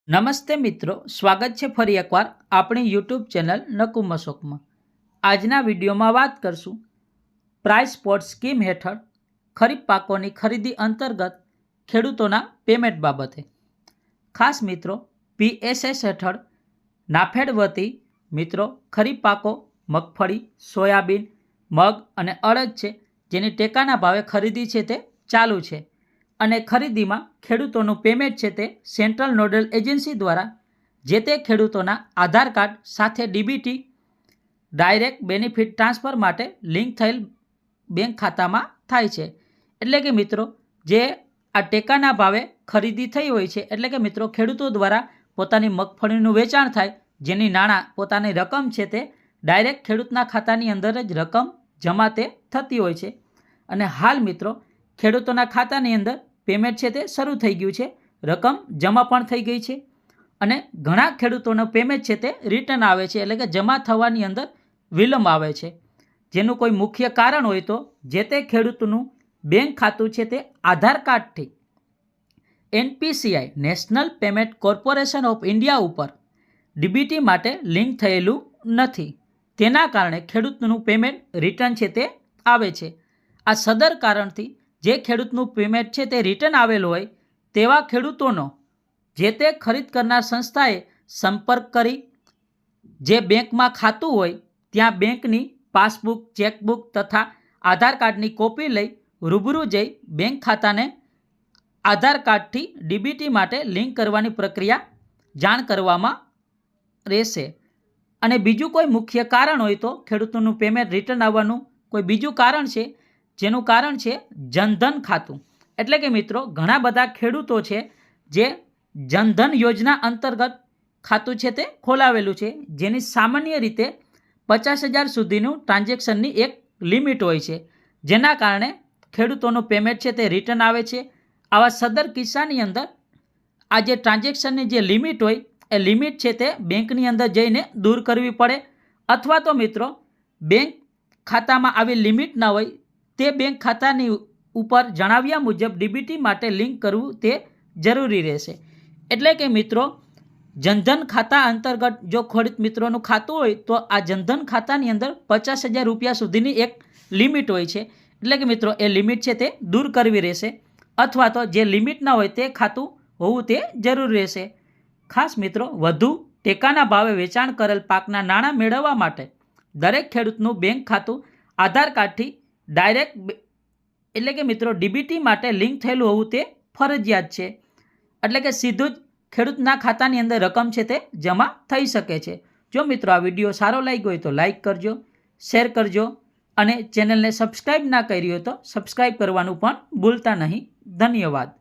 નમસ્તે મિત્રો, સ્વાગત છે ફરી એકવાર આપણી યુટ્યુબ ચેનલ નકુમ અશોકમાં। આજના વિડીયોમાં વાત કરશું પ્રાઇસ સ્પોટ સ્કીમ હેઠળ ખરીફ પાકોની ખરીદી અંતર્ગત ખેડૂતોના પેમેન્ટ બાબતે। ખાસ મિત્રો, PSS હેઠળ નાફેડ વતી મિત્રો ખરીફ પાકો મગફળી, સોયાબીન, મગ અને અડદ છે જેની ટેકાના ભાવે ખરીદી છે તે ચાલુ છે અને ખરીદીમાં ખેડૂતોનું પેમેન્ટ છે તે સેન્ટ્રલ નોડલ એજન્સી દ્વારા જે તે ખેડૂતોના આધાર કાર્ડ સાથે ડીબીટી ડાયરેક્ટ બેનિફિટ ટ્રાન્સફર માટે લિંક થયેલ બેંક ખાતામાં થાય છે। એટલે કે મિત્રો, જે આ ટેકાના ભાવે ખરીદી થઈ હોય છે, એટલે કે મિત્રો ખેડૂતો દ્વારા પોતાની મગફળીનું વેચાણ થાય, જેની નાણાં પોતાની રકમ છે તે ડાયરેક્ટ ખેડૂતના ખાતાની અંદર જ રકમ જમા તે થતી હોય છે। અને હાલ મિત્રો ખેડૂતોના ખાતાની અંદર પેમેન્ટ છે તે શરૂ થઈ ગયું છે, રકમ જમા પણ થઈ ગઈ છે અને ઘણા ખેડૂતોનું પેમેન્ટ છે તે રિટર્ન આવે છે, એટલે કે જમા થવાની અંદર વિલંબ આવે છે। જેનું કોઈ મુખ્ય કારણ હોય તો જે તે ખેડૂતનું બેંક ખાતું છે તે આધાર કાર્ડથી NPCI national payment corporation of India ઉપર ડીબીટી માટે લિંક થયેલું નથી, તેના કારણે ખેડૂતનું પેમેન્ટ રિટર્ન છે તે આવે છે। આ સદર કારણથી જે ખેડૂતનું પેમેન્ટ છે તે રિટર્ન આવેલું હોય તેવા ખેડૂતોનો જે તે ખરીદ કરનાર સંસ્થાએ સંપર્ક કરી જે બેંકમાં ખાતું હોય ત્યાં બેંકની પાસબુક, ચેકબુક તથા આધાર કાર્ડની કોપી લઈ રૂબરૂ જઈ બેંક ખાતાને આધાર કાર્ડથી ડીબીટી માટે લિંક કરવાની પ્રક્રિયા જાણ કરવામાં રહેશે। અને બીજું કોઈ મુખ્ય કારણ હોય તો ખેડૂતોનું પેમેન્ટ રિટર્ન આવવાનું કોઈ બીજું કારણ છે, જેનું કારણ છે જનધન ખાતું। એટલે કે મિત્રો ઘણા બધા ખેડૂતો છે જે જનધન યોજના અંતર્ગત ખાતું છે તે ખોલાવેલું છે, જેની સામાન્ય રીતે 50,000 સુધીનું ટ્રાન્ઝેક્શનની એક લિમિટ હોય છે, જેના કારણે ખેડૂતોનું પેમેન્ટ છે તે રિટર્ન આવે છે। આવા સદર કિસ્સાની અંદર આ જે ટ્રાન્ઝેક્શનની જે લિમિટ હોય એ લિમિટ છે તે બેંકની અંદર જઈને દૂર કરવી પડે, અથવા તો મિત્રો બેંક ખાતામાં આવી લિમિટ ના હોય તે બેંક ખાતાની ઉપર જણાવ્યા મુજબ ડીબીટી માટે લિંક કરવું તે જરૂરી રહેશે। એટલે કે મિત્રો જનધન ખાતા અંતર્ગત જો ખેડૂત મિત્રોનું ખાતું હોય તો આ જનધન ખાતાની અંદર 50,000 રૂપિયા સુધીની એક લિમિટ હોય છે, એટલે કે મિત્રો એ લિમિટ છે તે દૂર કરવી રહેશે, અથવા તો જે લિમિટ ના હોય તે ખાતું હોવું તે જરૂરી રહેશે। ખાસ મિત્રો, વધુ ટેકાના ભાવે વેચાણ કરેલ પાકના નાણાં મેળવવા માટે દરેક ખેડૂતનું બેંક ખાતું આધાર કાર્ડથી ડાયરેક્ટ એટલે કે મિત્રો ડીબીટી માટે લિંક થયેલું હોવું તે ફરજિયાત છે। એટલે કે સીધું જ ખેડૂતના ખાતાની અંદર રકમ છે તે જમા થઈ શકે છે। જો મિત્રો આ વિડીયો સારો લાગ્યો હોય તો લાઈક કરજો, શેર કરજો અને ચેનલને સબસ્ક્રાઈબ ના કરી હોય તો સબસ્ક્રાઈબ કરવાનું પણ ભૂલતા નહીં। ધન્યવાદ।